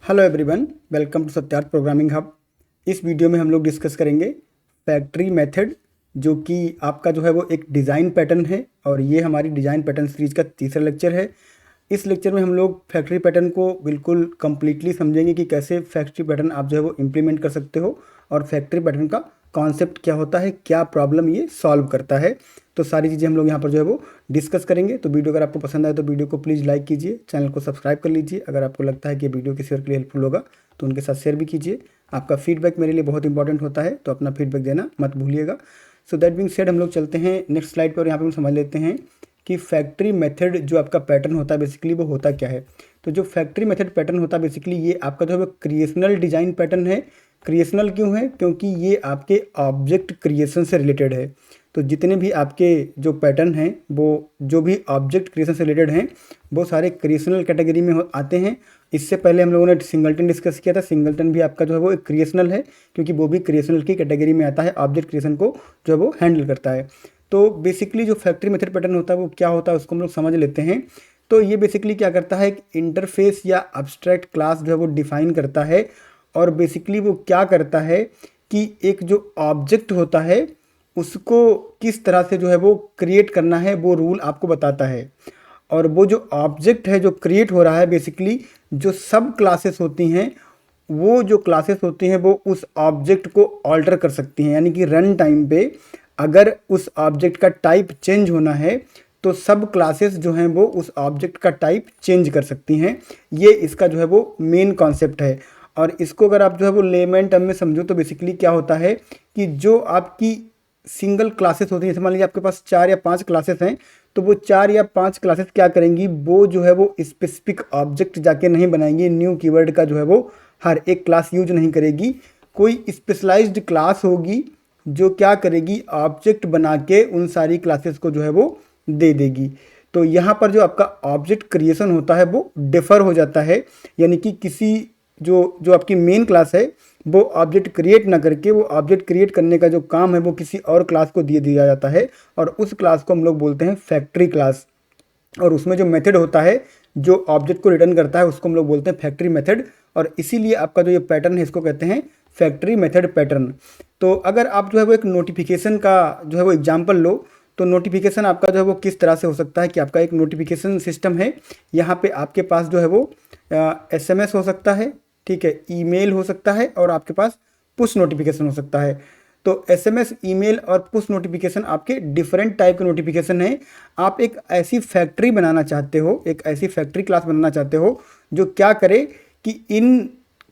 Hello everyone, welcome to Satyarth programming hub. इस video में हम लोग डिस्कस करेंगे फैक्ट्री मेथड, जो कि आपका जो है वो एक डिज़ाइन पैटर्न है और ये हमारी डिज़ाइन पैटर्न सीरीज का तीसरा लेक्चर है। इस लेक्चर में हम लोग फैक्ट्री पैटर्न को बिल्कुल कंप्लीटली समझेंगे कि कैसे फैक्ट्री पैटर्न आप जो है वो इम्प्लीमेंट कर सकते हो और फैक्ट्री पैटर्न का कॉन्सेप्ट क्या होता है, क्या प्रॉब्लम ये सॉल्व करता है। तो सारी चीज़ें हम लोग यहाँ पर जो है वो डिस्कस करेंगे। तो वीडियो अगर आपको पसंद आए तो वीडियो को प्लीज़ लाइक कीजिए, चैनल को सब्सक्राइब कर लीजिए। अगर आपको लगता है कि वीडियो किसी और के लिए हेल्पफुल होगा तो उनके साथ शेयर भी कीजिए। आपका फीडबैक मेरे लिए बहुत इंपॉर्टेंट होता है, तो अपना फीडबैक देना मत भूलिएगा। सो दैट बीइंग सेड, हम लोग चलते हैं नेक्स्ट स्लाइड पर। यहाँ पर हम समझ लेते हैं कि फैक्ट्री मेथड जो आपका पैटर्न होता है बेसिकली वो होता क्या है। तो जो फैक्ट्री मेथड पैटर्न होता है बेसिकली ये आपका जो है वो क्रिएशनल डिज़ाइन पैटर्न है। क्रिएशनल क्यों है? क्योंकि ये आपके ऑब्जेक्ट क्रिएशन से रिलेटेड है। तो जितने भी आपके जो पैटर्न हैं वो जो भी ऑब्जेक्ट क्रिएशन से रिलेटेड हैं वो सारे क्रिएशनल कैटेगरी में आते हैं। इससे पहले हम लोगों ने सिंगलटन डिस्कस किया था। सिंगलटन भी आपका जो है वो एक क्रिएशनल है, क्योंकि वो भी क्रिएशनल की कैटेगरी में आता है, ऑब्जेक्ट क्रिएशन को जो है वो हैंडल करता है। तो बेसिकली जो फैक्ट्री मेथड पैटर्न होता है वो क्या होता है उसको हम लोग समझ लेते हैं। तो ये बेसिकली क्या करता है, एक इंटरफेस या अब्स्ट्रैक्ट क्लास जो है वो डिफाइन करता है। और बेसिकली वो क्या करता है कि एक जो ऑब्जेक्ट होता है उसको किस तरह से जो है वो क्रिएट करना है वो रूल आपको बताता है। और वो जो ऑब्जेक्ट है जो क्रिएट हो रहा है बेसिकली जो सब क्लासेस होती हैं, वो जो क्लासेस होती हैं वो उस ऑब्जेक्ट को ऑल्टर कर सकती हैं। यानी कि रन टाइम पे अगर उस ऑब्जेक्ट का टाइप चेंज होना है तो सब क्लासेस जो हैं वो उस ऑब्जेक्ट का टाइप चेंज कर सकती हैं। ये इसका जो है वो मेन कॉन्सेप्ट है। और इसको अगर आप जो है वो लेमन टर्म में समझो तो बेसिकली क्या होता है कि जो आपकी सिंगल क्लासेस होती हैं, जैसे मान लीजिए आपके पास 4 या 5 क्लासेस हैं, तो वो 4 या 5 क्लासेस क्या करेंगी, वो जो है वो स्पेसिफिक ऑब्जेक्ट जाके नहीं बनाएंगी। न्यू कीवर्ड का जो है वो हर एक क्लास यूज नहीं करेगी। कोई स्पेशलाइज्ड क्लास होगी जो क्या करेगी, ऑब्जेक्ट बना के उन सारी क्लासेस को जो है वो दे देगी। तो यहाँ पर जो आपका ऑब्जेक्ट क्रिएशन होता है वो डिफ़र हो जाता है। यानी कि किसी जो जो आपकी मेन क्लास है वो ऑब्जेक्ट क्रिएट ना करके वो ऑब्जेक्ट क्रिएट करने का जो काम है वो किसी और क्लास को दिया जाता है। और उस क्लास को हम लोग बोलते हैं फैक्ट्री क्लास। और उसमें जो मेथड होता है जो ऑब्जेक्ट को रिटर्न करता है उसको हम लोग बोलते हैं फैक्ट्री मेथड। और इसीलिए आपका जो ये पैटर्न है इसको कहते हैं फैक्ट्री मेथड पैटर्न। तो अगर आप जो है वो एक नोटिफिकेशन का जो है वो एग्जाम्पल लो, तो नोटिफिकेशन आपका जो है वो किस तरह से हो सकता है कि आपका एक नोटिफिकेशन सिस्टम है। यहाँ पे आपके पास जो है वो SMS हो सकता है, ठीक है, ईमेल हो सकता है और आपके पास पुश नोटिफिकेशन हो सकता है। तो SMS, ईमेल और पुश नोटिफिकेशन आपके डिफरेंट टाइप के नोटिफिकेशन हैं। आप एक ऐसी फैक्ट्री बनाना चाहते हो, एक ऐसी फैक्ट्री क्लास बनाना चाहते हो जो क्या करे कि इन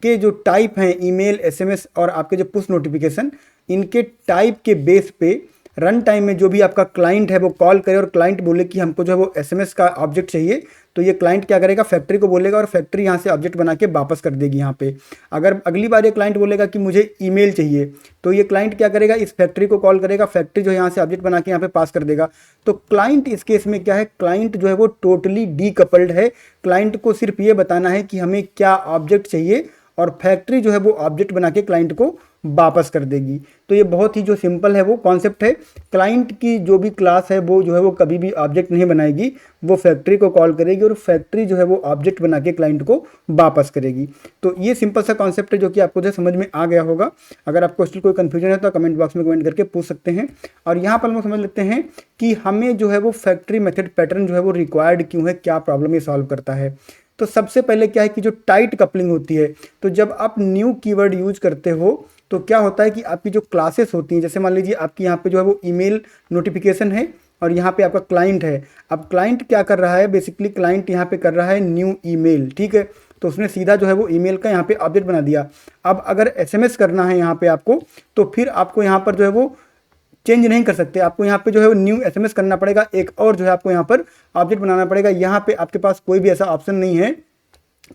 के जो टाइप हैं ईमेल, SMS और आपके जो पुश नोटिफिकेशन, इनके टाइप के बेस पे रन टाइम में जो भी आपका क्लाइंट है वो कॉल करे और क्लाइंट बोले कि हमको जो है वो SMS का ऑब्जेक्ट चाहिए, तो ये क्लाइंट क्या करेगा, फैक्ट्री को बोलेगा और फैक्ट्री यहाँ से ऑब्जेक्ट बना के वापस कर देगी यहाँ पे। अगर अगली बार ये क्लाइंट बोलेगा कि मुझे ईमेल चाहिए, तो ये क्लाइंट क्या करेगा, इस फैक्ट्री को कॉल करेगा, फैक्ट्री जो है यहाँ से ऑब्जेक्ट बना के यहाँ पे पास कर देगा। तो क्लाइंट इस केस में क्या है, क्लाइंट जो है वो टोटली डीकपल्ड है। क्लाइंट को सिर्फ ये बताना है कि हमें क्या ऑब्जेक्ट चाहिए और फैक्ट्री जो है वो ऑब्जेक्ट बना के क्लाइंट को वापस कर देगी। तो ये बहुत ही जो सिंपल है वो कॉन्सेप्ट है। क्लाइंट की जो भी क्लास है वो जो है वो कभी भी ऑब्जेक्ट नहीं बनाएगी, वो फैक्ट्री को कॉल करेगी और फैक्ट्री जो है वो ऑब्जेक्ट बना के क्लाइंट को वापस करेगी। तो ये सिंपल सा कॉन्सेप्ट है जो कि आपको जो समझ में आ गया होगा। अगर आपको स्टिल कोई कन्फ्यूजन है तो कमेंट बॉक्स में कमेंट करके पूछ सकते हैं। और यहाँ पर हम समझ लेते हैं कि हमें जो है वो फैक्ट्री मेथड पैटर्न जो है वो रिक्वायर्ड क्यों है, क्या प्रॉब्लम ये सॉल्व करता है। तो सबसे पहले क्या है कि जो टाइट कपलिंग होती है, तो जब आप न्यू कीवर्ड यूज करते हो तो क्या होता है कि आपकी जो क्लासेस होती हैं, जैसे मान लीजिए आपकी यहाँ पे जो है वो ईमेल नोटिफिकेशन है और यहाँ पे आपका क्लाइंट है। अब क्लाइंट क्या कर रहा है, बेसिकली क्लाइंट यहाँ पे कर रहा है न्यू ईमेल, ठीक है। तो उसने सीधा जो है वो ईमेल का यहाँ पे ऑब्जेक्ट बना दिया। अब अगर SMS करना है यहाँ पे आपको, तो फिर आपको यहाँ पर जो है वो चेंज नहीं कर सकते, आपको यहाँ पे जो है वो न्यू SMS करना पड़ेगा, एक और जो है आपको यहाँ पर ऑब्जेक्ट बनाना पड़ेगा। यहाँ पे आपके पास कोई भी ऐसा ऑप्शन नहीं है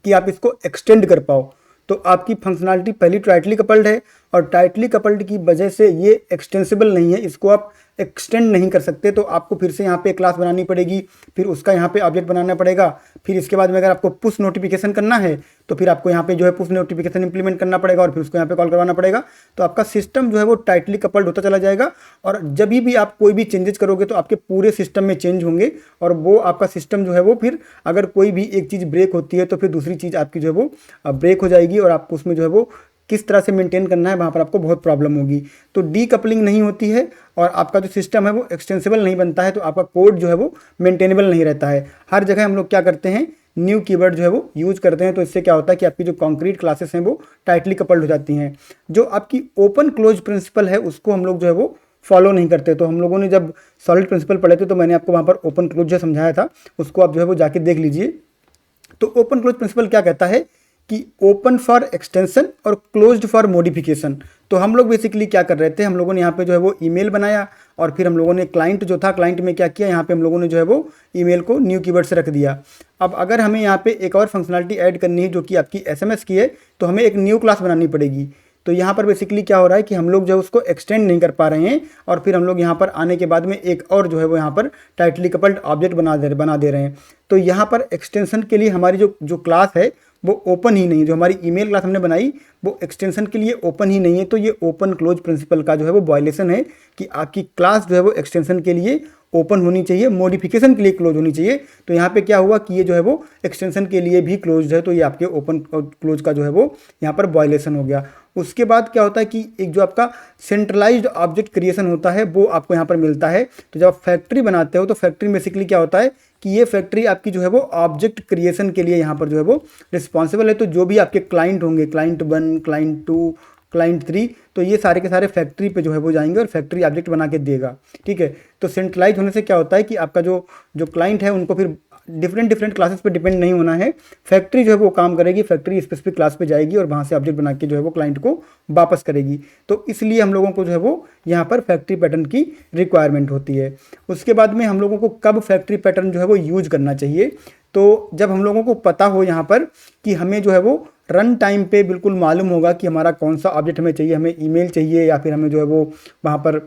कि आप इसको एक्सटेंड कर पाओ। तो आपकी फंक्शनलिटी पहली टाइटली कपल्ड है और टाइटली कपल्ड की वजह से ये एक्सटेंसिबल नहीं है, इसको आप एक्सटेंड नहीं कर सकते, तो आपको फिर से यहाँ पे क्लास बनानी पड़ेगी, फिर उसका यहाँ पे ऑब्जेक्ट बनाना पड़ेगा। फिर इसके बाद में अगर आपको पुश नोटिफिकेशन करना है तो फिर आपको यहाँ पे जो है पुश नोटिफिकेशन इंप्लीमेंट करना पड़ेगा और फिर उसको यहाँ पे कॉल करवाना पड़ेगा। तो आपका सिस्टम जो है वो टाइटली कपल्ड होता चला जाएगा, और जब भी आप कोई भी चेंजेस करोगे तो आपके पूरे सिस्टम में चेंज होंगे, और वो आपका सिस्टम जो है वो फिर अगर कोई भी एक चीज़ ब्रेक होती है तो फिर दूसरी चीज़ आपकी जो है वो ब्रेक हो जाएगी, और आपको उसमें जो है वो किस तरह से मेंटेन करना है वहाँ पर आपको बहुत प्रॉब्लम होगी। तो डीकपलिंग नहीं होती है और आपका जो सिस्टम है वो एक्सटेंसिबल नहीं बनता है, तो आपका कोड जो है वो मेंटेनेबल नहीं रहता है। हर जगह हम लोग क्या करते हैं, न्यू कीवर्ड जो है वो यूज करते हैं, तो इससे क्या होता है कि आपकी जो कॉन्क्रीट क्लासेस हैं वो टाइटली कपल्ड हो जाती हैं। जो आपकी ओपन क्लोज प्रिंसिपल है उसको हम लोग जो है वो फॉलो नहीं करते। तो हम लोगों ने जब सॉलिड प्रिंसिपल पढ़े थे तो मैंने आपको वहाँ पर ओपन क्लोज जो समझाया था, उसको आप जो है वो जाके देख लीजिए। तो ओपन क्लोज प्रिंसिपल क्या कहता है कि ओपन फॉर एक्सटेंशन और क्लोज्ड फॉर मॉडिफिकेशन। तो हम लोग बेसिकली क्या कर रहे थे, हम लोगों ने यहाँ पे जो है वो ईमेल बनाया, और फिर हम लोगों ने क्लाइंट जो था, क्लाइंट में क्या किया, यहाँ पे हम लोगों ने जो है वो ईमेल को न्यू कीवर्ड से रख दिया। अब अगर हमें यहाँ पे एक और फंक्शनलिटी ऐड करनी है जो कि आपकी एसएमएस की है, तो हमें एक न्यू क्लास बनानी पड़ेगी। तो यहाँ पर बेसिकली क्या हो रहा है कि हम लोग जो है उसको एक्सटेंड नहीं कर पा रहे हैं, और फिर हम लोग यहाँ पर आने के बाद में एक और जो है वो यहाँ पर टाइटली कपल्ड ऑब्जेक्ट बना दे रहे हैं। तो यहाँ पर एक्सटेंशन के लिए हमारी जो क्लास है वो ओपन ही नहीं है। जो हमारी ईमेल क्लास हमने बनाई वो एक्सटेंशन के लिए ओपन ही नहीं है। तो ये ओपन क्लोज प्रिंसिपल का जो है वो वायलेशन है कि आपकी क्लास जो है वो एक्सटेंशन के लिए ओपन होनी चाहिए, मॉडिफिकेशन के लिए क्लोज होनी चाहिए। तो यहाँ पे क्या हुआ कि ये जो है वो एक्सटेंशन के लिए भी क्लोज है, तो ये आपके ओपन क्लोज का जो है वो यहाँ पर वायलेशन हो गया। उसके बाद क्या होता है कि एक जो आपका सेंट्रलाइज्ड ऑब्जेक्ट क्रिएशन होता है वो आपको यहाँ पर मिलता है। तो जब आप फैक्ट्री बनाते हो तो फैक्ट्री बेसिकली क्या होता है कि ये फैक्ट्री आपकी जो है वो ऑब्जेक्ट क्रिएशन के लिए यहाँ पर जो है वो रिस्पॉन्सिबल है। तो जो भी आपके क्लाइंट होंगे, क्लाइंट 1, क्लाइंट 2, क्लाइंट 3, तो ये सारे के सारे फैक्ट्री पे जो है वो जाएंगे और फैक्ट्री ऑब्जेक्ट बना के देगा। ठीक है, तो सेंट्रलाइज होने से क्या होता है कि आपका जो क्लाइंट है उनको फिर डिफरेंट क्लासेस पे डिपेंड नहीं होना है। फैक्ट्री जो है वो काम करेगी, फैक्ट्री स्पेसिफिक क्लास पे जाएगी और वहाँ से ऑब्जेक्ट बना के जो है वो क्लाइंट को वापस करेगी। तो इसलिए हम लोगों को जो है वो यहाँ पर फैक्ट्री पैटर्न की रिक्वायरमेंट होती है। उसके बाद में हम लोगों को कब फैक्ट्री पैटर्न जो है वो यूज करना चाहिए, तो जब हम लोगों को पता हो यहाँ पर कि हमें जो है वो रन टाइम पे बिल्कुल मालूम होगा कि हमारा कौन सा ऑब्जेक्ट हमें चाहिए, हमें ईमेल चाहिए या फिर हमें जो है वो वहाँ पर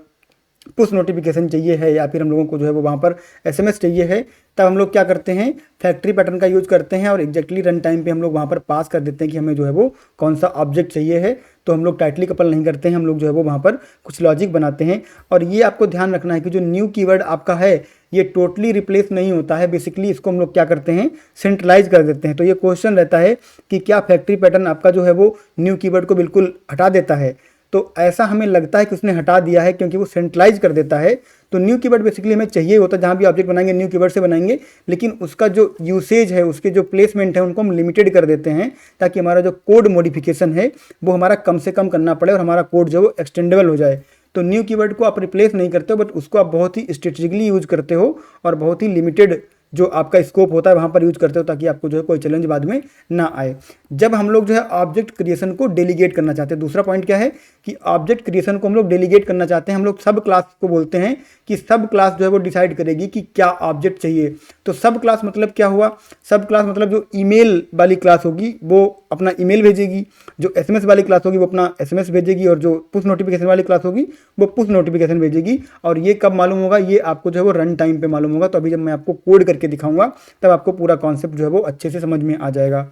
पुश नोटिफिकेशन चाहिए है या फिर हम लोगों को जो है वो वहाँ पर एसएमएस चाहिए है, तब हम लोग क्या करते हैं, फैक्ट्री पैटर्न का यूज़ करते हैं और एग्जैक्टली रन टाइम पे हम लोग वहाँ पर पास कर देते हैं कि हमें जो है वो कौन सा ऑब्जेक्ट चाहिए है। तो हम लोग टाइटली कपल नहीं करते हैं, हम लोग जो है वो वहाँ पर कुछ लॉजिक बनाते हैं। और ये आपको ध्यान रखना है कि जो न्यू कीवर्ड आपका है ये टोटली रिप्लेस नहीं होता है। बेसिकली इसको हम लोग क्या करते हैं, सेंट्रलाइज कर देते हैं। तो ये क्वेश्चन रहता है कि क्या फैक्ट्री पैटर्न आपका जो है वो न्यू कीवर्ड को बिल्कुल हटा देता है। तो ऐसा हमें लगता है कि उसने हटा दिया है क्योंकि वो सेंट्रलाइज कर देता है। तो न्यू कीवर्ड बेसिकली हमें चाहिए होता है, जहाँ भी ऑब्जेक्ट बनाएंगे न्यू कीवर्ड से बनाएंगे, लेकिन उसका जो यूसेज है, उसके जो प्लेसमेंट है, उनको हम लिमिटेड कर देते हैं ताकि हमारा जो कोड मॉडिफिकेशन है वो हमारा कम से कम करना पड़े और हमारा कोड जो है वो एक्सटेंडेबल हो जाए। तो न्यू कीवर्ड को आप रिप्लेस नहीं करते हो, बट उसको आप बहुत ही स्ट्रेटेजिकली यूज करते हो और बहुत ही लिमिटेड जो आपका स्कोप होता है वहाँ पर यूज करते हो ताकि आपको जो है कोई चैलेंज बाद में ना आए। जब हम लोग जो है ऑब्जेक्ट क्रिएशन को डेलीगेट करना चाहते हैं, दूसरा पॉइंट क्या है कि ऑब्जेक्ट क्रिएशन को हम लोग डेलीगेट करना चाहते हैं, हम लोग सब क्लास को बोलते हैं कि सब क्लास जो है वो डिसाइड करेगी कि क्या ऑब्जेक्ट चाहिए। तो सब क्लास मतलब क्या हुआ, सब क्लास मतलब जो ईमेल वाली क्लास होगी वो अपना ईमेल भेजेगी, जो एसएमएस वाली क्लास होगी वो अपना एसएमएस भेजेगी, और जो पुश नोटिफिकेशन वाली क्लास होगी वो पुश नोटिफिकेशन भेजेगी। और ये कब मालूम होगा, ये आपको जो है वो रन टाइम पे मालूम होगा। तो अभी जब मैं आपको कोड करके दिखाऊंगा तब आपको पूरा कॉन्सेप्ट जो है वो अच्छे से समझ में आ जाएगा।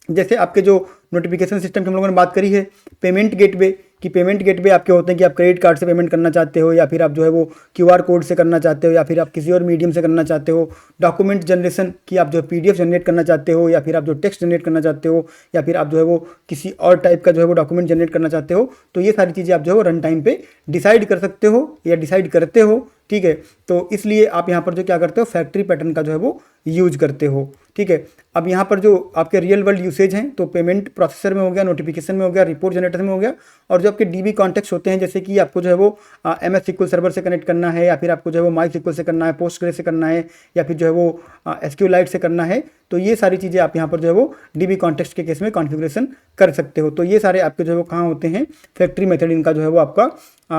जैसे आपके जो नोटिफिकेशन सिस्टम की हम लोगों ने बात करी है, पेमेंट गेटवे कि पेमेंट गेटवे आपके होते हैं कि आप क्रेडिट कार्ड से पेमेंट करना चाहते हो या फिर आप जो है वो क्यूआर कोड से करना चाहते हो या फिर आप किसी और मीडियम से करना चाहते हो। डॉक्यूमेंट जनरेशन कि आप जो पीडीएफ जनरेट करना चाहते हो या फिर आप जो टेक्स्ट जनरेट करना चाहते हो या फिर आप जो है वो किसी और टाइप का जो है वो डॉक्यूमेंट जनरेट करना चाहते हो। तो ये सारी चीज़ें आप जो है वो रन टाइम पे डिसाइड कर सकते हो या डिसाइड करते हो। ठीक है, तो इसलिए आप यहाँ पर जो क्या करते हो, फैक्ट्री पैटर्न का जो है वो यूज करते हो। ठीक है, अब यहाँ पर जो आपके रियल वर्ल्ड यूसेज हैं तो पेमेंट प्रोसेसर में हो गया, नोटिफिकेशन में हो गया, रिपोर्ट जनरेटर में हो गया, और जो आपके डीबी कॉन्टेक्स्ट होते हैं जैसे कि आपको जो है वो एमएस SQL सर्वर से कनेक्ट करना है या फिर आपको जो है वो माई SQL से करना है, पोस्टग्रे से करना है या फिर जो है वो SQLite से करना है। तो ये सारी चीज़ें आप यहाँ पर जो है वो डीबी कॉन्टेक्स्ट के केस में कॉन्फ़िगरेशन कर सकते हो। तो ये सारे आपके जो है वो कहाँ होते हैं, फैक्ट्री मेथड इनका जो है वो आपका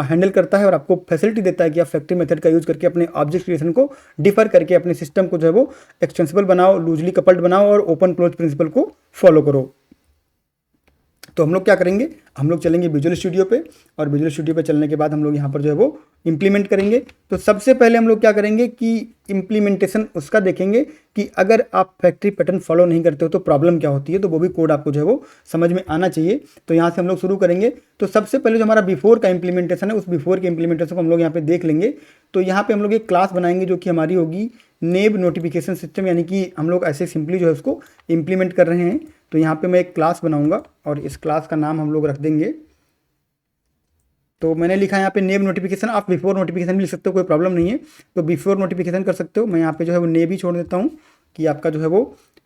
हैंडल करता है और आपको फैसिलिटी देता है कि आप फैक्ट्री मेथड का यूज़ करके अपने ऑब्जेक्ट क्रिएशन को डिफर करके अपने सिस्टम को जो है वो एक्सटेंसिबल बनाओ, लूजली कपल्ड बनाओ और ओपन क्लोज प्रिंसिपल को फॉलो करो। तो हम लोग क्या करेंगे, हम लोग चलेंगे विजुअल स्टूडियो पे, और विजुअल स्टूडियो पे चलने के बाद हम लोग यहाँ पर जो है वो इम्प्लीमेंट करेंगे। तो सबसे पहले हम लोग क्या करेंगे कि इम्प्लीमेंटेशन उसका देखेंगे कि अगर आप फैक्ट्री पैटर्न फॉलो नहीं करते हो तो प्रॉब्लम क्या होती है, तो वो भी कोड आपको जो है वो समझ में आना चाहिए। तो यहाँ से हम लोग शुरू करेंगे। तो सबसे पहले जो हमारा बिफोर का इम्प्लीमेंटेशन है, उस बिफोर के इम्प्लीमेंटेशन को हम लोग यहाँ पे देख लेंगे। तो यहाँ पे हम लोग एक क्लास बनाएंगे जो कि हमारी होगी नेब नोटिफिकेशन सिस्टम, यानी कि हम लोग ऐसे सिंपली जो है उसको इम्प्लीमेंट कर रहे हैं। तो यहाँ पे मैं एक क्लास बनाऊंगा और इस क्लास का नाम हम लोग रख देंगे, तो मैंने लिखा है यहाँ पे नेब नोटिफिकेशन। आप बिफोर नोटिफिकेशन भी लिख सकते हो, कोई प्रॉब्लम नहीं है। तो बिफोर नोटिफिकेशन कर सकते हो। मैं यहाँ पे जो है वो नेब ही छोड़ देता हूँ कि आपका जो है वो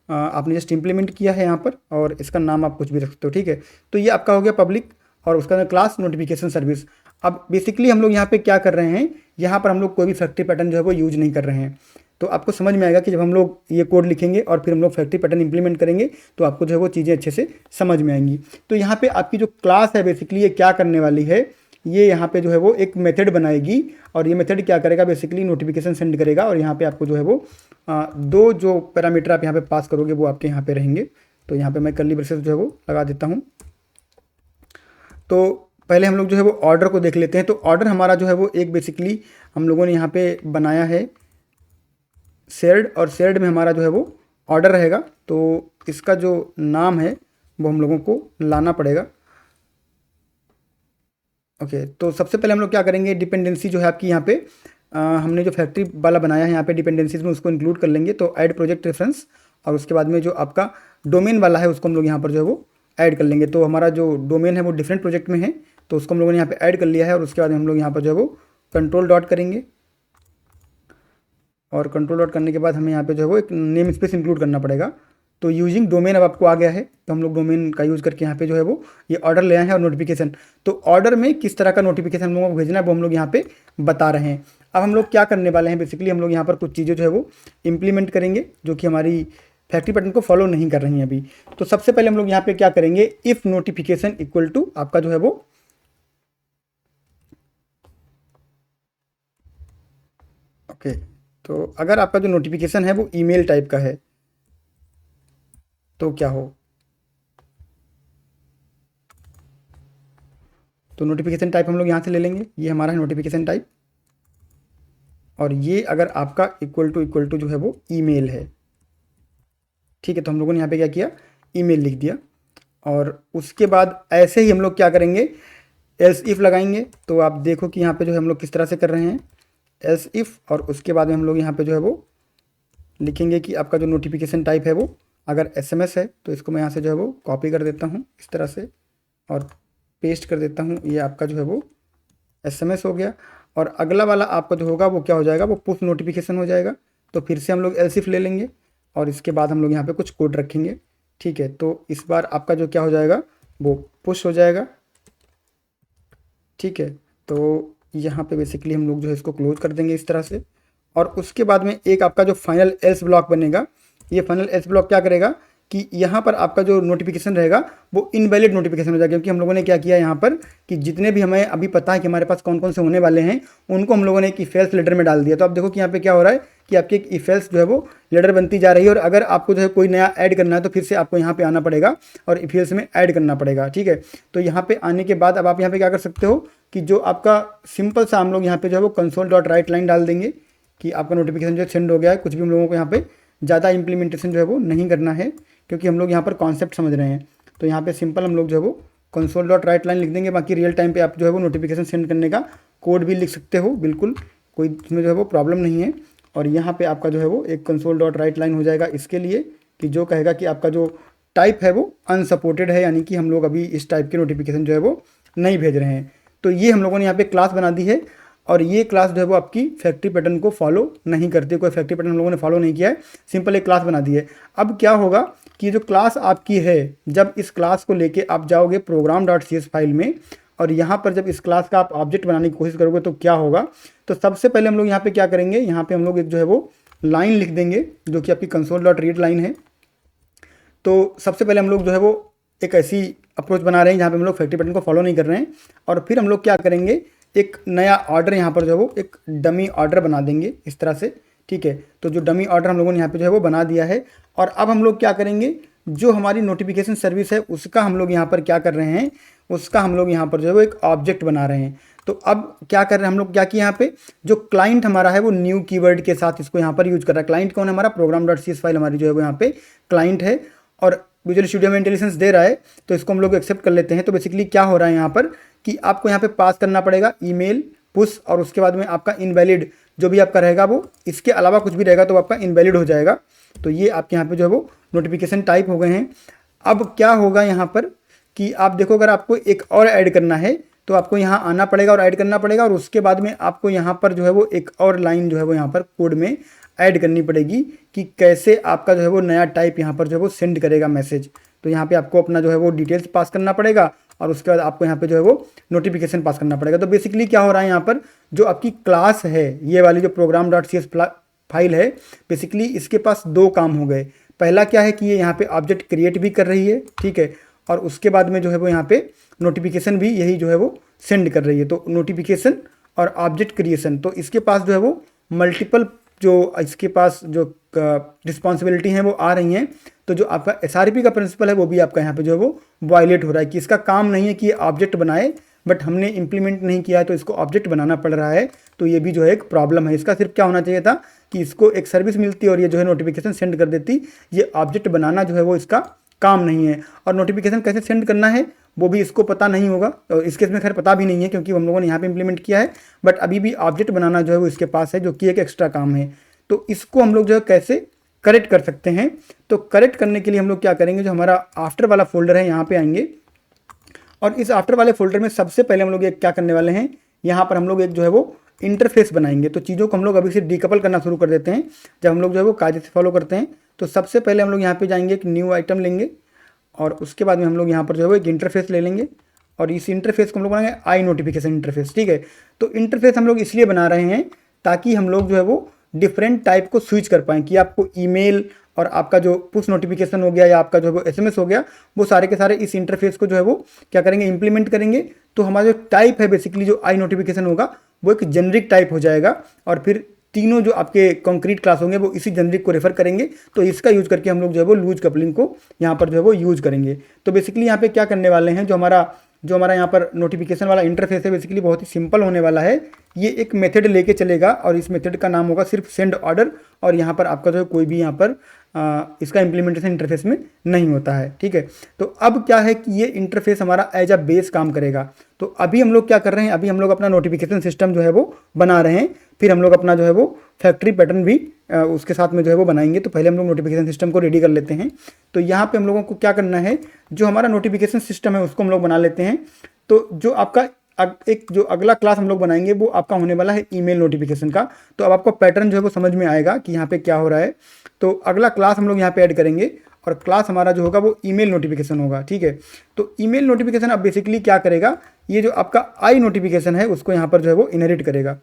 आपने जस्ट इम्प्लीमेंट किया है यहाँ पर, और इसका नाम आप कुछ भी रख सकते हो, ठीक है। तो ये आपका हो गया पब्लिक, और उसका क्लास नोटिफिकेशन सर्विस। अब बेसिकली हम लोग यहाँ पे क्या कर रहे हैं, यहाँ पर हम लोग कोई भी फैक्ट्री पैटर्न जो है वो यूज नहीं कर रहे हैं। तो आपको समझ में आएगा कि जब हम लोग ये कोड लिखेंगे और फिर हम लोग फैक्ट्री पैटर्न इंप्लीमेंट करेंगे तो आपको जो है वो चीज़ें अच्छे से समझ में आएंगी। तो यहाँ पे आपकी जो क्लास है बेसिकली ये क्या करने वाली है, ये यहाँ पे जो है वो एक मेथड बनाएगी, और ये मेथड क्या करेगा, बेसिकली नोटिफिकेशन सेंड करेगा। और यहाँ पे आपको जो है वो दो जो पैरामीटर आप यहाँ पे पास करोगे वो आपके यहाँ पे रहेंगे। तो यहाँ पे मैं कर्ली ब्रेसेस जो है वो लगा देता हूँ। तो पहले हम लोग जो है वो ऑर्डर को देख लेते हैं। तो ऑर्डर हमारा जो है वो एक बेसिकली हम लोगों ने यहाँ पे बनाया है शेयर्ड, और शेयर्ड में हमारा जो है वो ऑर्डर रहेगा। तो इसका जो नाम है वो हम लोगों को लाना पड़ेगा। ओके, तो सबसे पहले हम लोग क्या करेंगे, डिपेंडेंसी जो है आपकी यहाँ पे हमने जो फैक्ट्री वाला बनाया है यहाँ पे डिपेंडेंसीज में उसको इंक्लूड कर लेंगे। तो ऐड प्रोजेक्ट रेफरेंस, और उसके बाद में जो आपका डोमेन वाला है उसको हम लोग यहाँ पर जो है वो ऐड कर लेंगे। तो हमारा जो डोमेन है वो डिफरेंट प्रोजेक्ट में है, तो उसको हम लोगों ने यहाँ पे ऐड कर लिया है। और उसके बाद हम लोग यहाँ पर जो है वो कंट्रोल डॉट करेंगे, और कंट्रोल डॉट करने के बाद हमें यहाँ पे जो है वो एक नेम स्पेस इंक्लूड करना पड़ेगा। तो यूजिंग डोमेन अब आपको आ गया है, तो हम लोग डोमेन का यूज़ करके यहाँ पे जो है वो ये ऑर्डर ले आए हैं। और नोटिफिकेशन, तो ऑर्डर में किस तरह का नोटिफिकेशन हम लोगों को भेजना है वो हम लोग यहाँ पे बता रहे हैं। अब हम लोग क्या करने वाले हैं, बेसिकली हम लोग यहाँ पर कुछ चीज़ें जो है वो इम्प्लीमेंट करेंगे जो कि हमारी फैक्ट्री पैटर्न को फॉलो नहीं कर रही हैं अभी। तो सबसे पहले हम लोग यहाँ पे क्या करेंगे, इफ़ नोटिफिकेशन इक्वल टू आपका जो है वो ओके, तो अगर आपका जो नोटिफिकेशन है वो ईमेल टाइप का है तो क्या हो, तो नोटिफिकेशन टाइप हम लोग यहाँ से ले लेंगे, ये हमारा है नोटिफिकेशन टाइप। और ये अगर आपका इक्वल टू जो है वो ईमेल है, ठीक है। तो हम लोगों ने यहाँ पे क्या किया, ईमेल लिख दिया। और उसके बाद ऐसे ही हम लोग क्या करेंगे, एल्स इफ़ लगाएंगे। तो आप देखो कि यहाँ पे जो है हम लोग किस तरह से कर रहे हैं, एल्स इफ़, और उसके बाद में हम लोग यहाँ पे जो है वो लिखेंगे कि आपका जो नोटिफिकेशन टाइप है वो अगर एसएमएस है, तो इसको मैं यहाँ से जो है वो कॉपी कर देता हूँ इस तरह से और पेस्ट कर देता हूँ। ये आपका जो है वो एसएमएस हो गया। और अगला वाला आपका जो होगा वो क्या हो जाएगा, वो पुश नोटिफिकेशन हो जाएगा। तो फिर से हम लोग एल्स इफ ले लेंगे और इसके बाद हम लोग यहाँ पे कुछ कोड रखेंगे, ठीक है। तो इस बार आपका जो क्या हो जाएगा वो पुश हो जाएगा, ठीक है। तो यहाँ पे बेसिकली हम लोग जो है इसको क्लोज कर देंगे इस तरह से। और उसके बाद में एक आपका जो फाइनल एल्स ब्लॉक बनेगा, ये फाइनल एल्स ब्लॉक क्या करेगा कि यहाँ पर आपका जो नोटिफिकेशन रहेगा वो इनवैलिड नोटिफिकेशन हो जाएगा, क्योंकि हम लोगों ने क्या किया यहाँ पर कि जितने भी हमें अभी पता है कि हमारे पास कौन कौन से होने वाले हैं उनको हम लोगों ने एक इफ एल्स लेटर में डाल दिया। तो आप देखो कि यहाँ पे क्या हो रहा है कि आपकी एक इफ एल्स जो है वो लेटर बनती जा रही है। और अगर आपको जो है कोई नया ऐड करना है तो फिर से आपको यहाँ पे आना पड़ेगा और इफ एल्स में ऐड करना पड़ेगा, ठीक है। तो यहाँ पे आने के बाद अब आप यहाँ पे क्या कर सकते हो कि जो आपका सिंपल सा हम लोग यहाँ पे जो है वो कंसोल डॉट राइट लाइन डाल देंगे कि आपका नोटिफिकेशन जो सेंड हो गया है। कुछ भी हम लोगों को यहाँ पे ज़्यादा इंप्लीमेंटेशन जो है वो नहीं करना है, क्योंकि हम लोग यहाँ पर कॉन्सेप्ट समझ रहे हैं। तो यहाँ पे सिंपल हम लोग जो है वो कंसोल डॉट राइट लाइन लिख देंगे। बाकी रियल टाइम पे आप जो है वो नोटिफिकेशन सेंड करने का कोड भी लिख सकते हो, बिल्कुल कोई इसमें जो है वो प्रॉब्लम नहीं है। और यहाँ पे आपका जो है वो एक कंसोल डॉट राइट लाइन हो जाएगा इसके लिए कि जो कहेगा कि आपका जो टाइप है वो अनसपोर्टेड है, यानी कि हम लोग अभी इस टाइप के नोटिफिकेशन जो है वो नहीं भेज रहे हैं। तो ये हम लोगों ने यहाँ पे क्लास बना दी है, और ये क्लास जो है वो आपकी फैक्ट्री पैटर्न को फॉलो नहीं करती। कोई फैक्ट्री पैटर्न हम लोगों ने फॉलो नहीं किया है, सिंपल एक क्लास बना दी है। अब क्या होगा कि जो क्लास आपकी है, जब इस क्लास को लेके आप जाओगे program dot C S file में, और यहाँ पर जब इस क्लास का आप ऑब्जेक्ट बनाने की कोशिश करोगे तो क्या होगा, तो सबसे पहले हम लोग यहाँ पे क्या करेंगे, यहाँ पे हम लोग एक जो है वो लाइन लिख देंगे जो कि आपकी कंसोल डॉट रीड लाइन है। तो सबसे पहले हम लोग जो है वो एक ऐसी अप्रोच बना रहे हैं जहाँ पे हम लोग फैक्ट्री पैटर्न को फॉलो नहीं कर रहे हैं। और फिर हम लोग क्या करेंगे, एक नया ऑर्डर यहाँ पर जो है वो एक डमी ऑर्डर बना देंगे इस तरह से, ठीक है। तो जो डमी ऑर्डर हम लोगों ने यहाँ पे जो है वो बना दिया है। और अब हम लोग क्या करेंगे, जो हमारी नोटिफिकेशन सर्विस है उसका हम लोग यहाँ पर क्या कर रहे हैं, उसका हम लोग यहाँ पर जो है वो एक ऑब्जेक्ट बना रहे हैं। तो अब क्या कर रहे हैं हम लोग, क्या कि यहाँ पे जो क्लाइंट हमारा है वो न्यू कीवर्ड के साथ इसको यहाँ पर यूज कर रहा है। क्लाइंट कौन है हमारा, program.cs फाइल हमारी जो है वो यहाँ पे क्लाइंट है और विजुअल स्टूडियो में इंटेलिजेंस दे रहा है, तो इसको हम लोग एक्सेप्ट कर लेते हैं। तो बेसिकली क्या हो रहा है यहाँ पर कि आपको यहाँ पे पास करना पड़ेगा ईमेल पुश, और उसके बाद में आपका इनवैलिड जो भी आपका रहेगा वो, इसके अलावा कुछ भी रहेगा तो आपका इनवैलिड हो जाएगा। तो ये आपके यहाँ पे जो है वो नोटिफिकेशन टाइप हो गए हैं। अब क्या होगा यहाँ पर कि आप देखो, अगर आपको एक और ऐड करना है तो आपको यहाँ आना पड़ेगा और ऐड करना पड़ेगा, और उसके बाद में आपको यहाँ पर जो है वो एक और लाइन जो है वो यहाँ पर कोड में ऐड करनी पड़ेगी कि कैसे आपका जो है वो नया टाइप यहाँ पर जो है वो सेंड करेगा मैसेज। तो यहाँ पे आपको अपना जो है वो डिटेल्स पास करना पड़ेगा और उसके बाद आपको यहाँ पे जो है वो नोटिफिकेशन पास करना पड़ेगा। तो बेसिकली क्या हो रहा है यहाँ पर, जो आपकी क्लास है ये वाली जो program.cs फाइल है, बेसिकली इसके पास दो काम हो गए। पहला क्या है कि ये यहाँ पे ऑब्जेक्ट क्रिएट भी कर रही है, ठीक है, और उसके बाद में जो है वो यहाँ पे नोटिफिकेशन भी यही जो है वो सेंड कर रही है। तो नोटिफिकेशन और ऑब्जेक्ट क्रिएशन, तो इसके पास जो है वो मल्टीपल जो इसके पास जो रिस्पॉन्सिबिलिटी हैं वो आ रही हैं। तो जो आपका SRP का प्रिंसिपल है वो भी आपका यहाँ पे जो है वो वायलेट हो रहा है कि इसका काम नहीं है कि ये ऑब्जेक्ट बनाए, बट हमने इंप्लीमेंट नहीं किया है तो इसको ऑब्जेक्ट बनाना पड़ रहा है। तो ये भी जो है एक प्रॉब्लम है। इसका सिर्फ क्या होना चाहिए था कि इसको एक सर्विस मिलती और ये जो है नोटिफिकेशन सेंड कर देती। ये ऑब्जेक्ट बनाना जो है वो इसका काम नहीं है, और नोटिफिकेशन कैसे सेंड करना है वो भी इसको पता नहीं होगा, और इस केस में खैर पता भी नहीं है क्योंकि हम लोगों ने यहाँ पे इंप्लीमेंट किया है, बट अभी भी ऑब्जेक्ट बनाना जो है वो इसके पास है, जो कि एक एक्स्ट्रा काम है। तो इसको हम लोग जो है कैसे करेक्ट कर सकते हैं, तो करेक्ट करने के लिए हम लोग क्या करेंगे, जो हमारा आफ्टर वाला फोल्डर है यहाँ पे आएंगे, और इस आफ्टर वाले फोल्डर में सबसे पहले हम लोग एक क्या करने वाले हैं, यहाँ पर हम लोग एक जो है वो इंटरफेस बनाएंगे। तो चीज़ों को हम लोग अभी से डीकपल करना शुरू कर देते हैं जब हम लोग जो है वो कायदे से फॉलो करते हैं। तो सबसे पहले हम लोग यहाँ पे जाएंगे, एक न्यू आइटम लेंगे, और उसके बाद में हम लोग यहाँ पर जो है वो एक इंटरफेस ले लेंगे, और इस इंटरफेस को हम लोग बनाएंगे आई नोटिफिकेशन इंटरफेस, ठीक है। तो इंटरफेस हम लोग इसलिए बना रहे हैं ताकि हम लोग जो है वो डिफरेंट टाइप को स्विच कर पाएँ, कि आपको ईमेल और आपका जो पुश नोटिफिकेशन हो गया या आपका जो है वो SMS हो गया, वो सारे के सारे इस इंटरफेस को जो है वो क्या करेंगे, इंप्लीमेंट करेंगे। तो हमारा जो टाइप है बेसिकली जो आई नोटिफिकेशन होगा वो एक जेनरिक टाइप हो जाएगा, और फिर तीनों जो आपके कॉन्क्रीट क्लास होंगे वो इसी जेनरिक को रेफर करेंगे। तो इसका यूज करके हम लोग जो है वो लूज कपलिंग को यहाँ पर जो है वो यूज करेंगे। तो बेसिकली यहाँ पे क्या करने वाले हैं, जो हमारा यहाँ पर नोटिफिकेशन वाला इंटरफेस है बेसिकली बहुत ही सिंपल होने वाला है। ये एक मेथड लेके चलेगा और इस मेथड का नाम होगा सिर्फ सेंड ऑर्डर, और यहाँ पर आपका जो है कोई भी यहाँ पर इसका इम्प्लीमेंटेशन इंटरफेस में नहीं होता है, ठीक है। तो अब क्या है कि ये इंटरफेस हमारा एज अ बेस काम करेगा। तो अभी हम लोग क्या कर रहे हैं, अभी हम लोग अपना नोटिफिकेशन सिस्टम जो है वो बना रहे हैं, फिर हम लोग अपना जो है वो फैक्ट्री पैटर्न भी उसके साथ में जो है वो बनाएंगे। तो पहले हम लोग नोटिफिकेशन सिस्टम को रेडी कर लेते हैं। तो यहाँ पे हम लोगों को क्या करना है, जो हमारा नोटिफिकेशन सिस्टम है उसको हम लोग बना लेते हैं। तो जो आपका एक जो अगला क्लास हम लोग बनाएंगे वो आपका होने वाला है ईमेल नोटिफिकेशन का। तो अब आपको पैटर्न जो है वो समझ में आएगा कि यहाँ पे क्या हो रहा है। तो अगला क्लास हम लोग यहाँ पे ऐड करेंगे, और क्लास हमारा जो होगा वो ईमेल नोटिफिकेशन होगा, ठीक है। तो ईमेल नोटिफिकेशन अब बेसिकली क्या करेगा, ये जो आपका आई नोटिफिकेशन है उसको यहाँ पर जो है वो इनहेरिट करेगा।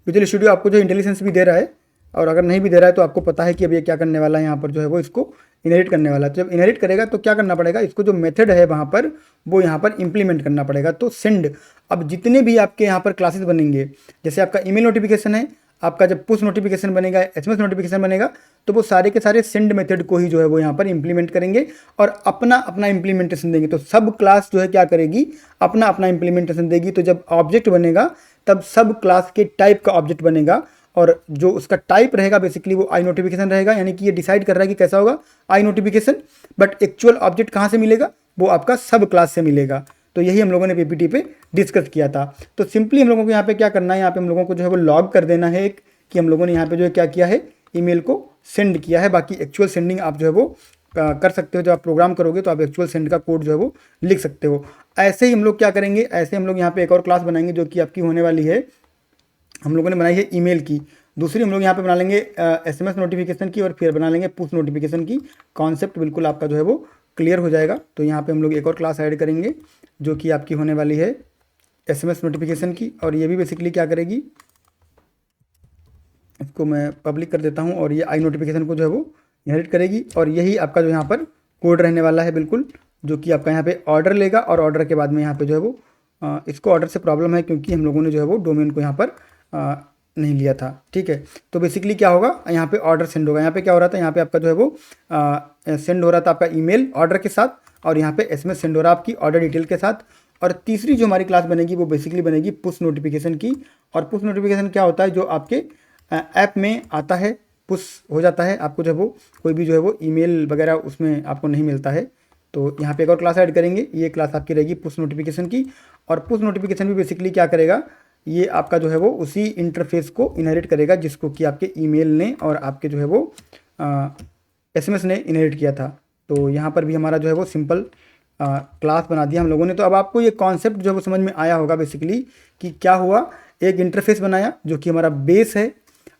विजुअल स्टूडियो आपको जो इंटेलिजेंस भी दे रहा है, और अगर नहीं भी दे रहा है तो आपको पता है कि अब ये क्या करने वाला है, यहाँ पर जो है वो इसको इनहेरिट करने वाला है। तो जब इनहेरिट करेगा तो क्या करना पड़ेगा, इसको जो मेथड है वहाँ पर वो यहाँ पर इंप्लीमेंट करना पड़ेगा। तो सेंड, अब जितने भी आपके यहाँ पर क्लासेस बनेंगे, जैसे आपका ईमेल नोटिफिकेशन है, आपका जब पुश नोटिफिकेशन बनेगा, SMS नोटिफिकेशन बनेगा, तो वो सारे के सारे सेंड मेथड को ही जो है वो यहाँ पर इंप्लीमेंट करेंगे और अपना अपना इंप्लीमेंटेशन देंगे। तो सब क्लास जो है क्या करेगी, अपना अपना इंप्लीमेंटेशन देगी। तो जब ऑब्जेक्ट बनेगा तब सब क्लास के टाइप का ऑब्जेक्ट बनेगा, और जो उसका टाइप रहेगा बेसिकली वो आई नोटिफिकेशन रहेगा। यानी कि ये डिसाइड कर रहा है कि कैसा होगा आई नोटिफिकेशन, बट एक्चुअल ऑब्जेक्ट कहाँ से मिलेगा, वो आपका सब क्लास से मिलेगा। तो यही हम लोगों ने PPT पे डिस्कस किया था। तो सिंपली हम लोगों को यहाँ पे क्या करना है, यहाँ पे हम लोगों को जो है वो लॉग कर देना है एक, कि हम लोगों ने यहाँ पे जो है क्या किया है, ईमेल को सेंड किया है। बाकी एक्चुअल सेंडिंग आप जो है वो कर सकते हो, जब आप प्रोग्राम करोगे तो आप एक्चुअल सेंड का कोड जो है वो लिख सकते हो। ऐसे ही हम लोग क्या करेंगे, ऐसे हम लोग यहाँ पे एक और क्लास बनाएंगे जो कि आपकी होने वाली है, हम लोगों ने बनाई है ईमेल की। दूसरी हम लोग यहाँ पे बना लेंगे SMS नोटिफिकेशन की, और फिर बना लेंगे पुश नोटिफिकेशन की। कॉन्सेप्ट बिल्कुल आपका जो है वो क्लियर हो जाएगा। तो यहाँ पे हम लोग एक और क्लास ऐड करेंगे जो कि आपकी होने वाली है SMS नोटिफिकेशन की, और ये भी बेसिकली क्या करेगी, इसको मैं पब्लिक कर देता हूँ, और ये आई नोटिफिकेशन को जो है वो इनहेरिट करेगी। और यही आपका जो यहाँ पर कोड रहने वाला है बिल्कुल, जो कि आपका यहाँ पे ऑर्डर लेगा, और ऑर्डर के बाद में यहाँ पे जो है वो इसको ऑर्डर से प्रॉब्लम है क्योंकि हम लोगों ने जो है वो डोमेन को यहाँ पर नहीं लिया था, ठीक है। तो बेसिकली क्या होगा, यहाँ पे ऑर्डर सेंड होगा। यहाँ पे क्या हो रहा था, यहाँ पे आपका जो है वो सेंड हो रहा था आपका ईमेल ऑर्डर के साथ, और यहाँ पे एसएमएस सेंड हो रहा है आपकी ऑर्डर डिटेल के साथ। और तीसरी जो हमारी क्लास बनेगी वो बेसिकली बनेगी पुश नोटिफिकेशन की। और पुश नोटिफिकेशन क्या होता है, जो आपके ऐप में आता है, पुश हो जाता है आपको, जो है वो कोई भी जो है वो ईमेल वगैरह उसमें आपको नहीं मिलता है। तो यहाँ पे एक और क्लास ऐड करेंगे, ये क्लास आपकी रहेगी पुश नोटिफिकेशन की। और पुश नोटिफिकेशन भी बेसिकली क्या करेगा, ये आपका जो है वो उसी इंटरफेस को इनहेरिट करेगा जिसको कि आपके ईमेल ने और आपके जो है वो एसएमएस ने इनहेरिट किया था। तो यहाँ पर भी हमारा जो है वो सिंपल क्लास बना दिया हम लोगों ने। तो अब आपको ये कॉन्सेप्ट जो है वो समझ में आया होगा बेसिकली कि क्या हुआ, एक इंटरफेस बनाया जो कि हमारा बेस है,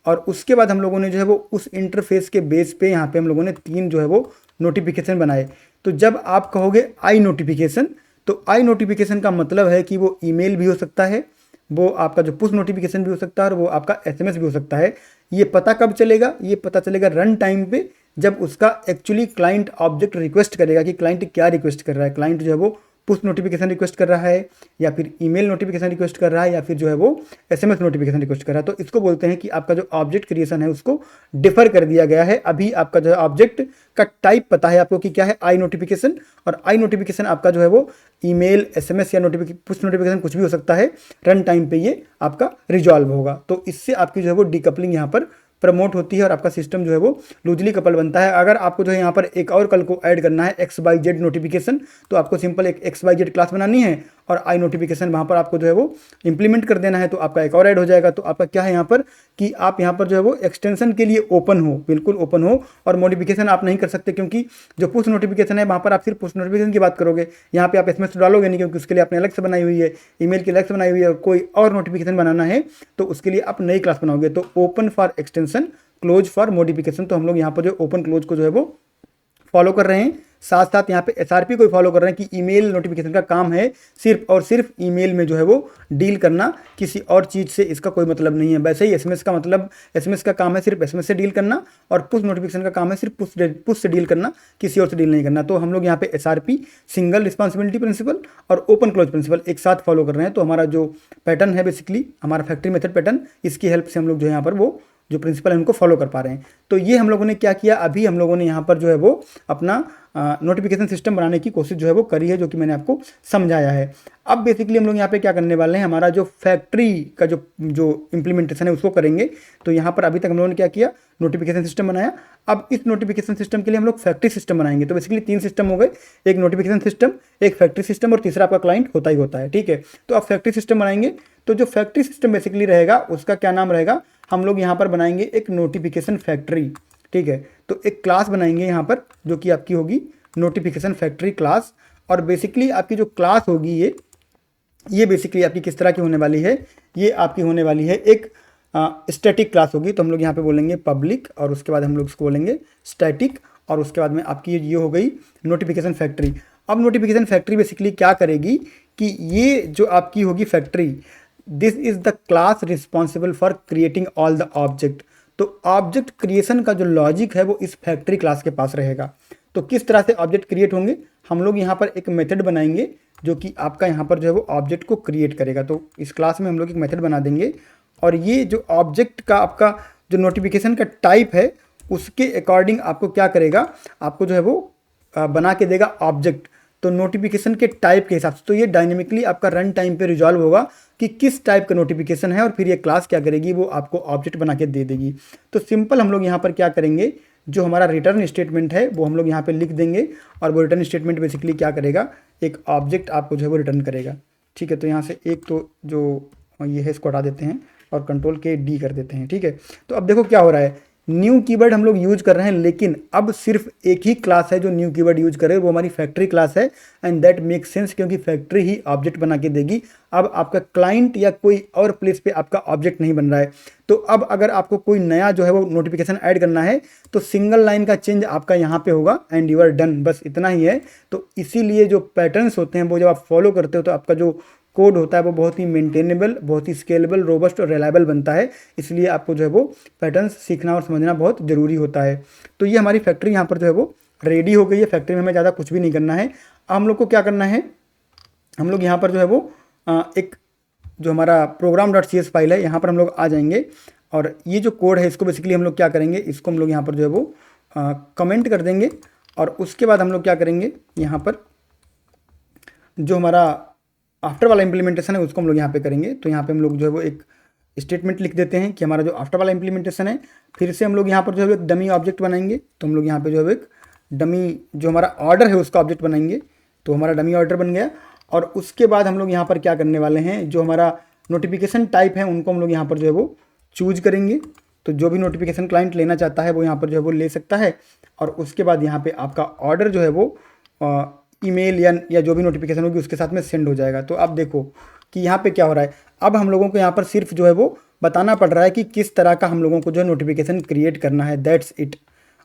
और उसके बाद हम लोगों ने जो है वो उस इंटरफेस के बेस पे यहाँ पे हम लोगों ने 3 जो है वो नोटिफिकेशन बनाए। तो जब आप कहोगे आई नोटिफिकेशन, तो आई नोटिफिकेशन का मतलब है कि वो ईमेल भी हो सकता है, वो आपका जो पुश नोटिफिकेशन भी हो सकता है, और वो आपका एसएमएस भी हो सकता है। ये पता कब चलेगा, ये पता चलेगा रन टाइम पे, जब उसका एक्चुअली क्लाइंट ऑब्जेक्ट रिक्वेस्ट करेगा कि क्लाइंट क्या रिक्वेस्ट कर रहा है। क्लाइंट जो है वो पुश नोटिफिकेशन रिक्वेस्ट कर रहा है, या फिर ईमेल नोटिफिकेशन रिक्वेस्ट कर रहा है, या फिर जो है वो एसएमएस नोटिफिकेशन रिक्वेस्ट कर रहा है। तो इसको बोलते हैं कि आपका जो ऑब्जेक्ट क्रिएशन है उसको डिफर कर दिया गया है। अभी आपका जो है ऑब्जेक्ट का टाइप पता है आपको कि क्या है, आई नोटिफिकेशन। और आई नोटिफिकेशन आपका जो है वो ईमेल, एसएमएस या पुश नोटिफिकेशन कुछ भी हो सकता है। रन टाइम पे ये आपका रिजॉल्व होगा। तो इससे आपकी जो है वो डीकपलिंग यहाँ पर प्रमोट होती है और आपका सिस्टम जो है वो लूजली कपल बनता है। अगर आपको जो है यहाँ पर एक और कल को ऐड करना है XYZ नोटिफिकेशन, तो आपको सिंपल एक XYZ क्लास बनानी है और आई नोटिफिकेशन वहाँ पर आपको जो है वो इंप्लीमेंट कर देना है। तो आपका एक और ऐड हो जाएगा। तो आपका क्या है यहाँ पर कि आप यहाँ पर जो है वो एक्सटेंशन के लिए ओपन हो, बिल्कुल ओपन हो। और मॉडिफिकेशन आप नहीं कर सकते, क्योंकि जो पुश नोटिफिकेशन है वहाँ पर आप सिर्फ पुश नोटिफिकेशन की बात करोगे। यहाँ पे आप एसएमएस डालोगे नहीं, क्योंकि उसके लिए आपने अलग से बनाई हुई है, ईमेल की अलग से बनाई हुई है। और कोई और नोटिफिकेशन बनाना है तो उसके लिए आप नई क्लास बनाओगे। तो open for extension, close for modification. तो हम लोग यहाँ पर जो ओपन क्लोज को जो है वो फॉलो कर रहे हैं। साथ साथ यहाँ पे एसआरपी को फॉलो कर रहे हैं कि ईमेल नोटिफिकेशन का काम है सिर्फ और सिर्फ ईमेल में जो है वो डील करना, किसी और चीज़ से इसका कोई मतलब नहीं है। वैसे ही एसएमएस का मतलब, एसएमएस का काम है सिर्फ एसएमएस से डील करना, और पुश नोटिफिकेशन का काम है सिर्फ पुश से डील करना, किसी और से डील नहीं करना। तो हम लोग यहाँ पे एसआरपी, सिंगल रिस्पॉन्सिबिलिटी प्रिंसिपल और ओपन क्लोज प्रिंसिपल एक साथ फॉलो कर रहे हैं। तो हमारा जो पैटर्न है बेसिकली हमारा फैक्ट्री मेथड पैटर्न, इसकी हेल्प से हम लोग जो है यहाँ पर वो जो प्रिंसिपल है उनको फॉलो कर पा रहे हैं। तो ये हम लोगों ने क्या किया, अभी हम लोगों ने यहाँ पर जो है वो अपना नोटिफिकेशन सिस्टम बनाने की कोशिश जो है वो करी है, जो कि मैंने आपको समझाया है। अब बेसिकली हम लोग यहाँ पे क्या करने वाले हैं, हमारा जो फैक्ट्री का जो इम्प्लीमेंटेशन है उसको करेंगे। तो यहाँ पर अभी तक हम लोगों ने क्या किया, नोटिफिकेशन सिस्टम बनाया। अब इस नोटिफिकेशन सिस्टम के लिए हम लोग फैक्ट्री सिस्टम बनाएंगे। तो बेसिकली 3 सिस्टम हो गए, एक नोटिफिकेशन सिस्टम, एक फैक्ट्री सिस्टम, और तीसरा आपका क्लाइंट होता ही होता है, ठीक है। तो आप फैक्ट्री सिस्टम बनाएंगे। तो जो फैक्ट्री सिस्टम बेसिकली रहेगा उसका क्या नाम रहेगा, हम लोग यहाँ पर बनाएंगे एक नोटिफिकेशन फैक्ट्री, ठीक है। तो एक क्लास बनाएंगे यहाँ पर जो कि आपकी होगी नोटिफिकेशन फैक्ट्री क्लास। और बेसिकली आपकी जो क्लास होगी ये बेसिकली आपकी किस तरह की होने वाली है, ये आपकी होने वाली है एक स्टैटिक क्लास होगी। तो हम लोग यहाँ पे बोलेंगे पब्लिक, और उसके बाद हम लोग इसको बोलेंगे स्टैटिक, और उसके बाद में आपकी ये हो गई नोटिफिकेशन फैक्ट्री। अब नोटिफिकेशन फैक्ट्री बेसिकली क्या करेगी कि ये जो आपकी होगी factory, this is the class responsible for creating all the object. तो ऑब्जेक्ट क्रिएशन का जो लॉजिक है वो इस फैक्ट्री क्लास के पास रहेगा। तो किस तरह से ऑब्जेक्ट क्रिएट होंगे, हम लोग यहाँ पर एक मेथड बनाएंगे जो कि आपका यहाँ पर जो है वो ऑब्जेक्ट को क्रिएट करेगा। तो इस क्लास में हम लोग एक मेथड बना देंगे, और ये जो ऑब्जेक्ट का आपका जो नोटिफिकेशन का टाइप है उसके अकॉर्डिंग आपको क्या करेगा, आपको जो है वो बना के देगा ऑब्जेक्ट। तो नोटिफिकेशन के टाइप के हिसाब से, तो ये डायनेमिकली आपका रन टाइम पे रिजॉल्व होगा कि किस टाइप का नोटिफिकेशन है, और फिर ये क्लास क्या करेगी, वो आपको ऑब्जेक्ट बना के दे देगी। तो सिंपल हम लोग यहाँ पर क्या करेंगे, जो हमारा रिटर्न स्टेटमेंट है वो हम लोग यहाँ पे लिख देंगे, और वो रिटर्न स्टेटमेंट बेसिकली क्या करेगा, एक ऑब्जेक्ट आपको जो है वो रिटर्न करेगा, ठीक है। तो यहाँ से एक तो जो ये है इसको हटा देते हैं और Ctrl+K+D कर देते हैं, ठीक है। तो अब देखो क्या हो रहा है, न्यू कीवर्ड हम लोग यूज कर रहे हैं, लेकिन अब सिर्फ एक ही क्लास है जो न्यू कीवर्ड यूज करे, वो हमारी फैक्ट्री क्लास है। एंड दैट मेक्स सेंस, क्योंकि फैक्ट्री ही ऑब्जेक्ट बना के देगी। अब आपका क्लाइंट या कोई और प्लेस पे आपका ऑब्जेक्ट नहीं बन रहा है। तो अब अगर आपको कोई नया जो है वो नोटिफिकेशन ऐड करना है तो सिंगल लाइन का चेंज आपका यहाँ पे होगा एंड यू आर डन, बस इतना ही है। तो इसीलिए जो पैटर्न्स होते हैं वो जब आप फॉलो करते हो तो आपका जो कोड होता है वो बहुत ही मेंटेनेबल, बहुत ही स्केलेबल, रोबस्ट और रिलायबल बनता है। इसलिए आपको जो है वो पैटर्न्स सीखना और समझना बहुत ज़रूरी होता है। तो ये हमारी फैक्ट्री यहाँ पर जो है वो रेडी हो गई है। फैक्ट्री में हमें ज़्यादा कुछ भी नहीं करना है। हम लोग को क्या करना है, हम लोग यहाँ पर जो है वो एक जो हमारा program.cs फाइल है यहाँ पर हम लोग आ जाएंगे और ये जो कोड है इसको बेसिकली हम लोग क्या करेंगे, इसको हम लोग यहाँ पर जो है वो कमेंट कर देंगे और उसके बाद हम लोग क्या करेंगे, यहाँ पर जो हमारा आफ्टर वाला इम्प्लीमेंटेशन है उसको हम लोग यहाँ पे करेंगे। तो यहाँ पे हम लोग जो है वो एक स्टेटमेंट लिख देते हैं कि हमारा जो आफ्टर वाला इम्प्लीमेंटेशन है, फिर से हम लोग यहाँ पर जो है एक डमी ऑब्जेक्ट बनाएंगे। तो हम लोग यहाँ पे जो है एक डमी जो हमारा ऑर्डर है उसका ऑब्जेक्ट बनाएंगे। तो हमारा डमी ऑर्डर बन गया और उसके बाद हम लोग यहाँ पर क्या करने वाले हैं, जो हमारा नोटिफिकेशन टाइप है उनको हम लोग यहाँ पर जो है वो चूज करेंगे। तो जो भी नोटिफिकेशन क्लाइंट लेना चाहता है वो यहाँ पर जो है वो ले सकता है और उसके बाद यहाँ पे आपका ऑर्डर जो है वो ईमेल या जो भी नोटिफिकेशन होगी उसके साथ में सेंड हो जाएगा। तो आप देखो कि यहाँ पे क्या हो रहा है, अब हम लोगों को यहाँ पर सिर्फ जो है वो बताना पड़ रहा है कि किस तरह का हम लोगों को जो है नोटिफिकेशन क्रिएट करना है, दैट्स इट।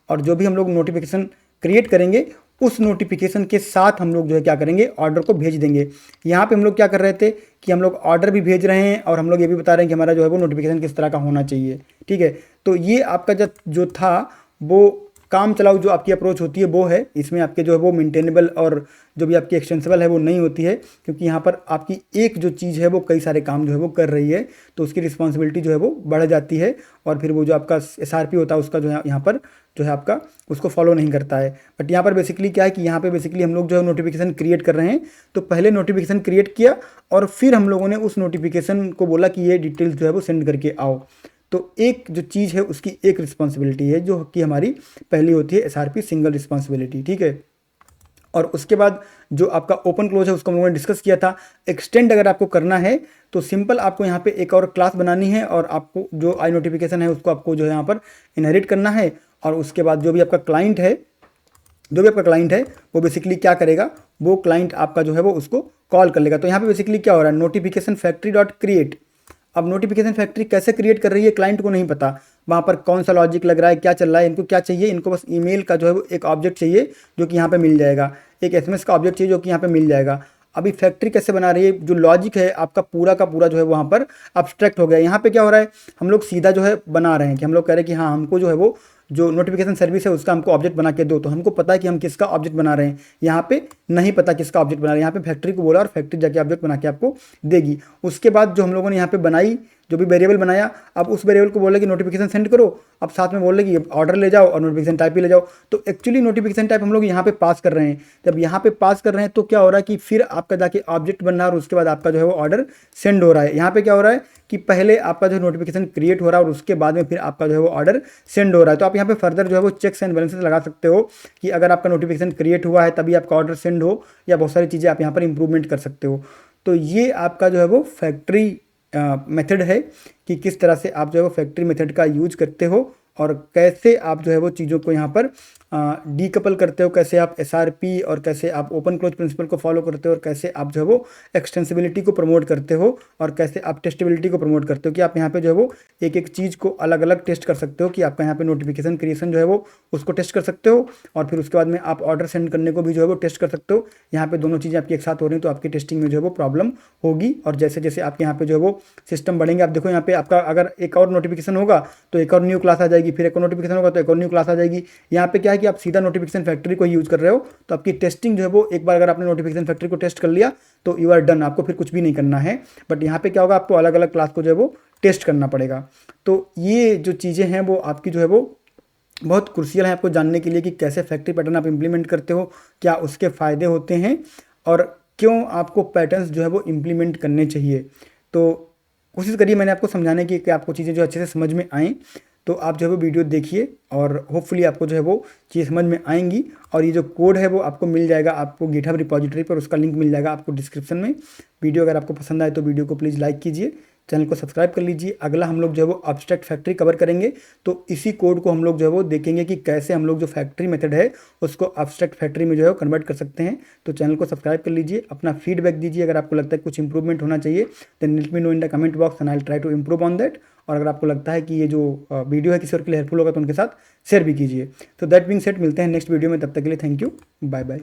और जो भी हम लोग नोटिफिकेशन क्रिएट करेंगे उस नोटिफिकेशन के साथ हम लोग जो है क्या करेंगे, ऑर्डर को भेज देंगे। यहाँ पे हम लोग क्या कर रहे थे कि हम लोग ऑर्डर भी भेज रहे हैं और हम लोग ये भी बता रहे हैं कि हमारा जो है वो नोटिफिकेशन किस तरह का होना चाहिए। ठीक है, तो ये आपका जो था वो काम चलाऊ जो आपकी अप्रोच होती है वो है। इसमें आपके जो है वो मेंटेनेबल और जो भी आपकी एक्सटेंसिबल है वो नहीं होती है, क्योंकि यहाँ पर आपकी एक जो चीज़ है वो कई सारे काम जो है वो कर रही है, तो उसकी रिस्पॉन्सिबिलिटी जो है वो बढ़ जाती है और फिर वो जो आपका SRP होता है उसका जो है यहाँ पर जो है आपका उसको फॉलो नहीं करता है। बट यहाँ पर बेसिकली क्या है कि यहाँ पे बेसिकली हम लोग जो है नोटिफिकेशन क्रिएट कर रहे हैं। तो पहले नोटिफिकेशन क्रिएट किया और फिर हम लोगों ने उस नोटिफिकेशन को बोला कि ये डिटेल्स जो है वो सेंड करके आओ। तो एक जो चीज़ है उसकी एक रिस्पॉन्सिबिलिटी है जो कि हमारी पहली होती है SRP सिंगल रिस्पॉन्सिबिलिटी। ठीक है, और उसके बाद जो आपका ओपन क्लोज है उसको हम लोगों ने डिस्कस किया था। एक्सटेंड अगर आपको करना है तो सिंपल आपको यहाँ पे एक और क्लास बनानी है और आपको जो आई नोटिफिकेशन है उसको आपको जो है यहाँ पर इनहेरिट करना है और उसके बाद जो भी आपका क्लाइंट है वो बेसिकली क्या करेगा, वो क्लाइंट आपका जो है वो उसको कॉल कर लेगा। तो यहाँ पे बेसिकली क्या हो रहा है, नोटिफिकेशन फैक्ट्री डॉट क्रिएट। अब नोटिफिकेशन फैक्ट्री कैसे क्रिएट कर रही है क्लाइंट को नहीं पता, वहाँ पर कौन सा लॉजिक लग रहा है, क्या चल रहा है, इनको क्या चाहिए, इनको बस ईमेल का जो है वो एक ऑब्जेक्ट चाहिए जो कि यहाँ पे मिल जाएगा, एक SMS का ऑब्जेक्ट चाहिए जो कि यहाँ पे मिल जाएगा। अभी फैक्ट्री कैसे बना रही है, जो लॉजिक है आपका पूरा का पूरा जो है वहाँ पर अब्स्ट्रैक्ट हो गया। यहाँ पे क्या हो रहा है, हम लोग सीधा जो है बना रहे हैं कि हम लोग कह रहे हैं कि हाँ हमको जो है वो जो नोटिफिकेशन सर्विस है उसका हमको ऑब्जेक्ट बना के दो। तो हमको पता है कि हम किसका ऑब्जेक्ट बना रहे हैं, यहाँ पे नहीं पता किसका ऑब्जेक्ट बना रहे हैं। यहाँ पे फैक्ट्री को बोला और फैक्ट्री जाके ऑब्जेक्ट बना के आपको देगी। उसके बाद जो हम लोगों ने यहाँ पे बनाई, जो भी वेरिएबल बनाया, अब उस वेरिएबल को बोले कि नोटिफिकेशन सेंड करो, अब साथ में बोल रहे कि ऑर्डर ले जाओ और नोटिफिकेशन टाइप भी ले जाओ। तो एक्चुअली नोटिफिकेशन टाइप हम लोग यहाँ पे पास कर रहे हैं। जब यहाँ पे पास कर रहे हैं तो क्या हो रहा है कि फिर आपका जाके ऑब्जेक्ट बन रहा है और उसके बाद आपका जो है वो ऑर्डर सेंड हो रहा है। यहाँ पे क्या हो रहा है कि पहले आपका जो नोटिफिकेशन क्रिएट हो रहा है और उसके बाद में फिर आपका जो है वो ऑर्डर सेंड हो रहा है। तो आप यहाँ पे फर्दर जो है वो चेक्स एंड बैलेंसेस लगा सकते हो कि अगर आपका नोटिफिकेशन क्रिएट हुआ है तभी आपका ऑर्डर सेंड हो, या बहुत सारी चीज़ें आप यहाँ पर इंप्रूवमेंट कर सकते हो। तो ये आपका जो है वो फैक्ट्री मेथड है कि किस तरह से आप जो है वो फैक्ट्री मेथड का यूज करते हो और कैसे आप जो है वो चीज़ों को यहाँ पर डीकपल करते हो, कैसे आप SRP और कैसे आप ओपन क्लोज प्रिंसिपल को फॉलो करते हो और कैसे आप जो है वो एक्सटेंसिबिलिटी को प्रमोट करते हो और कैसे आप टेस्टेबिलिटी को प्रमोट करते हो कि आप यहाँ पे जो है वो एक एक चीज़ को अलग अलग टेस्ट कर सकते हो कि आपका यहाँ पे नोटिफिकेशन क्रिएशन जो है वो उसको टेस्ट कर सकते हो और फिर उसके बाद में आप ऑर्डर सेंड करने को भी जो है वो टेस्ट कर सकते हो। यहाँ पे दोनों चीज़ें आपकी एक साथ हो रही हैं तो आपकी टेस्टिंग में जो है वो प्रॉब्लम होगी और जैसे जैसे आपके यहाँ पे जो है वो सिस्टम बढ़ेंगे, आप देखो यहाँ पे आपका अगर एक और नोटिफिकेशन होगा तो एक और न्यू क्लास आ जाएगी, फिर एक और नोटिफिकेशन होगा तो एक और न्यू क्लास आ जाएगी। यहाँ पे क्या है कि आप सीधा नोटिफिकेशन फैक्ट्री को यूज़ कर रहे हो तो आपकी टेस्टिंग जो है वो एक बार अगर आपने नोटिफिकेशन फैक्ट्री को टेस्ट कर लिया तो यू आर डन, आपको फिर कुछ भी नहीं करना है। बट यहाँ पे क्या होगा, आपको अलग अलग क्लास को जो है वो टेस्ट करना पड़ेगा। तो ये जो चीज़ें हैं वो आपकी जो है वो बहुत क्रूशियल है आपको जानने के लिए कि कैसे फैक्ट्री पैटर्न आप इम्प्लीमेंट करते हो, क्या उसके फ़ायदे होते हैं और क्यों आपको पैटर्न्स जो है वो इम्प्लीमेंट करने चाहिए। तो कोशिश करिए मैंने आपको समझाने की कि आपको चीज़ें जो अच्छे से समझ में आएँ। तो आप जो है वो वीडियो देखिए और होपफुली आपको जो है वो चीज़ समझ में आएंगी। और ये जो कोड है वो आपको मिल जाएगा आपको गिटहब रिपॉजिटरी पर, उसका लिंक मिल जाएगा आपको डिस्क्रिप्शन में। वीडियो अगर आपको पसंद आए तो वीडियो को प्लीज़ लाइक कीजिए, चैनल को सब्सक्राइब कर लीजिए। अगला हम लोग जो है वो अब्स्ट्रैक्ट फैक्ट्री कवर करेंगे, तो इसी कोड को हम लोग जो है वो देखेंगे कि कैसे हम लोग जो फैक्ट्री मेथड है उसको अब्स्ट्रैक्ट फैक्ट्री में जो है कन्वर्ट कर सकते हैं। तो चैनल को सब्सक्राइब कर लीजिए, अपना फीडबैक दीजिए। अगर आपको लगता है कुछ इंप्रूवमेंट होना चाहिए then let me know in the comment box and I will try to improve on that. और अगर आपको लगता है कि ये जो वीडियो है किसी और के लिए हेल्पफुल होगा तो उनके साथ शेयर भी कीजिए। तो दैट बीइंग सेड, मिलते हैं नेक्स्ट वीडियो में, तब तक के लिए थैंक यू, बाय बाय।